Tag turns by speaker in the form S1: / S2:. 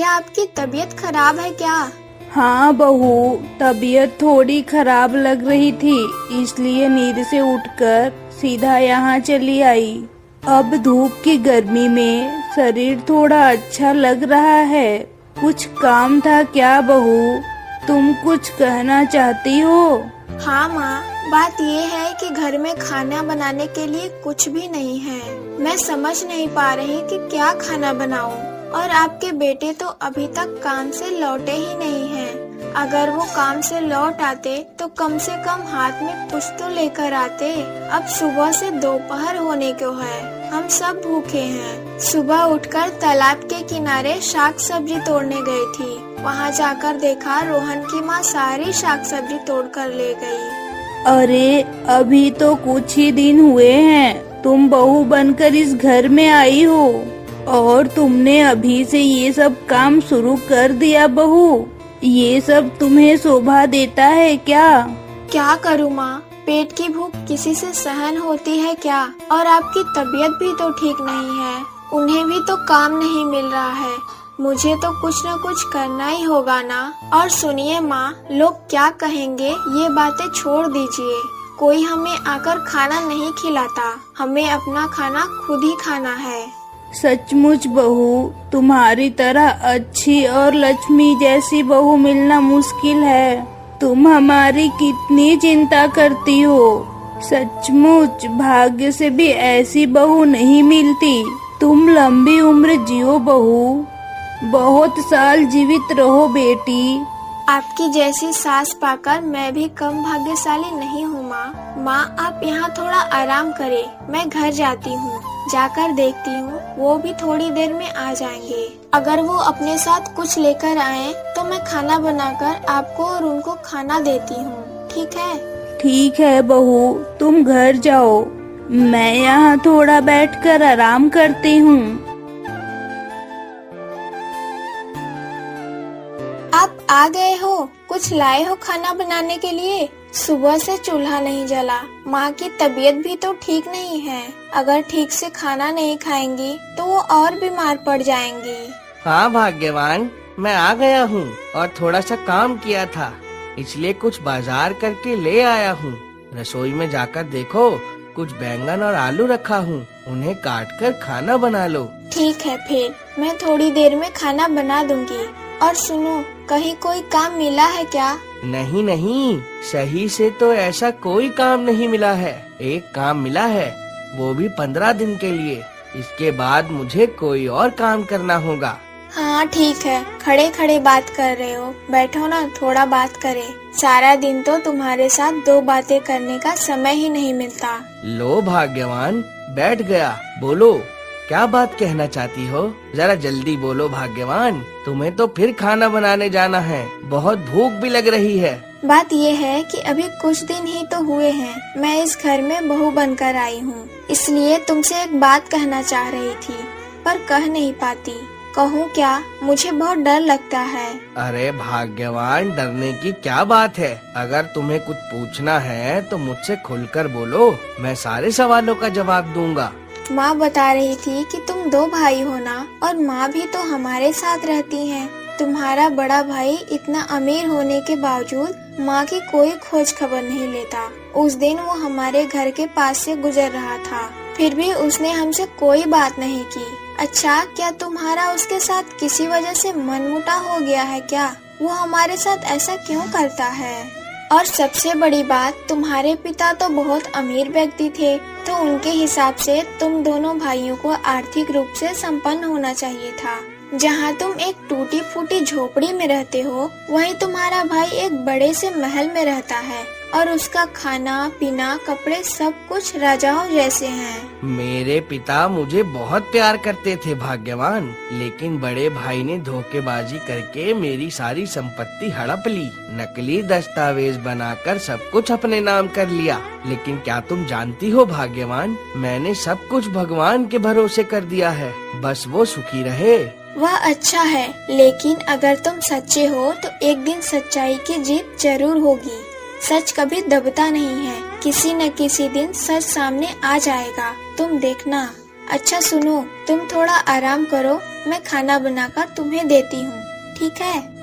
S1: क्या आपकी तबीयत खराब है क्या?
S2: हाँ बहू, तबीयत थोड़ी खराब लग रही थी, इसलिए नींद से उठकर सीधा यहाँ चली आई। अब धूप की गर्मी में शरीर थोड़ा अच्छा लग रहा है। कुछ काम था क्या बहू? तुम कुछ कहना चाहती हो?
S1: हाँ माँ, बात ये है कि घर में खाना बनाने के लिए कुछ भी नहीं है। मैं समझ नहीं पा रही कि क्या खाना बनाऊं। और आपके बेटे तो अभी तक काम से लौटे ही नहीं हैं। अगर वो काम से लौट आते तो कम से कम हाथ में कुछ तो लेकर आते। अब सुबह से दोपहर होने को है, हम सब भूखे हैं। सुबह उठकर तालाब के किनारे शाक सब्जी तोड़ने गई थी। वहाँ जाकर देखा रोहन की माँ सारी शाक सब्जी तोड़ कर ले गई।
S2: अरे अभी तो कुछ ही दिन हुए हैं, तुम बहू बनकर इस घर में आई हो और तुमने अभी से ये सब काम शुरू कर दिया बहू। ये सब तुम्हें शोभा देता है क्या?
S1: क्या करूँ माँ, पेट की भूख किसी से सहन होती है क्या? और आपकी तबीयत भी तो ठीक नहीं है, उन्हें भी तो काम नहीं मिल रहा है। मुझे तो कुछ न कुछ करना ही होगा ना। और सुनिए माँ, लोग क्या कहेंगे ये बातें छोड़ दीजिए। कोई हमें आकर खाना नहीं खिलाता, हमें अपना खाना खुद ही खाना है।
S2: सचमुच बहू, तुम्हारी तरह अच्छी और लक्ष्मी जैसी बहू मिलना मुश्किल है। तुम हमारी कितनी चिंता करती हो। सचमुच भाग्य से भी ऐसी बहू नहीं मिलती। तुम लंबी उम्र जियो बहू, बहुत साल जीवित रहो बेटी।
S1: आपकी जैसी सास पाकर मैं भी कम भाग्यशाली नहीं हूँ माँ। माँ आप यहाँ थोड़ा आराम करें, मैं घर जाती हूँ। जाकर देखती हूँ, वो भी थोड़ी देर में आ जाएंगे। अगर वो अपने साथ कुछ लेकर आए तो मैं खाना बनाकर आपको और उनको खाना देती हूँ, ठीक है?
S2: ठीक है बहू, तुम घर जाओ, मैं यहाँ थोड़ा बैठकर आराम करती हूँ।
S1: आप आ गए हो? कुछ लाए हो खाना बनाने के लिए? सुबह से चूल्हा नहीं जला। माँ की तबीयत भी तो ठीक नहीं है, अगर ठीक से खाना नहीं खाएंगी तो वो और बीमार पड़ जाएंगी।
S3: हाँ भाग्यवान, मैं आ गया हूँ और थोड़ा सा काम किया था, इसलिए कुछ बाजार करके ले आया हूँ। रसोई में जाकर देखो, कुछ बैंगन और आलू रखा हूँ, उन्हें काट कर खाना बना लो।
S1: ठीक है, फिर मैं थोड़ी देर में खाना बना दूंगी। और सुनो, कहीं कोई काम मिला है क्या?
S3: नहीं नहीं, सही से तो ऐसा कोई काम नहीं मिला है। एक काम मिला है, वो भी 15 दिन के लिए। इसके बाद मुझे कोई और काम करना होगा।
S1: हाँ ठीक है, खड़े खड़े बात कर रहे हो, बैठो ना, थोड़ा बात करें। सारा दिन तो तुम्हारे साथ दो बातें करने का समय ही नहीं मिलता।
S3: लो भाग्यवान, बैठ गया, बोलो क्या बात कहना चाहती हो? जरा जल्दी बोलो भाग्यवान, तुम्हें तो फिर खाना बनाने जाना है, बहुत भूख भी लग रही है।
S1: बात ये है कि अभी कुछ दिन ही तो हुए हैं मैं इस घर में बहू बनकर आई हूँ, इसलिए तुमसे एक बात कहना चाह रही थी पर कह नहीं पाती। कहूँ क्या? मुझे बहुत डर लगता है।
S3: अरे भाग्यवान, डरने की क्या बात है? अगर तुम्हें कुछ पूछना है तो मुझसे खुलकर बोलो, मैं सारे सवालों का जवाब दूंगा।
S1: माँ बता रही थी कि तुम दो भाई हो ना, और माँ भी तो हमारे साथ रहती हैं। तुम्हारा बड़ा भाई इतना अमीर होने के बावजूद माँ की कोई खोज खबर नहीं लेता। उस दिन वो हमारे घर के पास से गुजर रहा था, फिर भी उसने हमसे कोई बात नहीं की। अच्छा, क्या तुम्हारा उसके साथ किसी वजह से मनमुटाव हो गया है क्या? वो हमारे साथ ऐसा क्यों करता है? और सबसे बड़ी बात, तुम्हारे पिता तो बहुत अमीर व्यक्ति थे, तो उनके हिसाब से तुम दोनों भाइयों को आर्थिक रूप से संपन्न होना चाहिए था। जहाँ तुम एक टूटी फूटी झोपड़ी में रहते हो, वहीं तुम्हारा भाई एक बड़े से महल में रहता है और उसका खाना पीना कपड़े सब कुछ राजाओं जैसे हैं।
S3: मेरे पिता मुझे बहुत प्यार करते थे भाग्यवान, लेकिन बड़े भाई ने धोखेबाजी करके मेरी सारी संपत्ति हड़प ली। नकली दस्तावेज बनाकर सब कुछ अपने नाम कर लिया। लेकिन क्या तुम जानती हो भाग्यवान, मैंने सब कुछ भगवान के भरोसे कर दिया है, बस वो सुखी रहे।
S1: वह अच्छा है, लेकिन अगर तुम सच्चे हो तो एक दिन सच्चाई की जीत जरूर होगी। सच कभी दबता नहीं है, किसी न किसी दिन सच सामने आ जाएगा, तुम देखना। अच्छा सुनो, तुम थोड़ा आराम करो, मैं खाना बनाकर तुम्हें देती हूँ, ठीक है?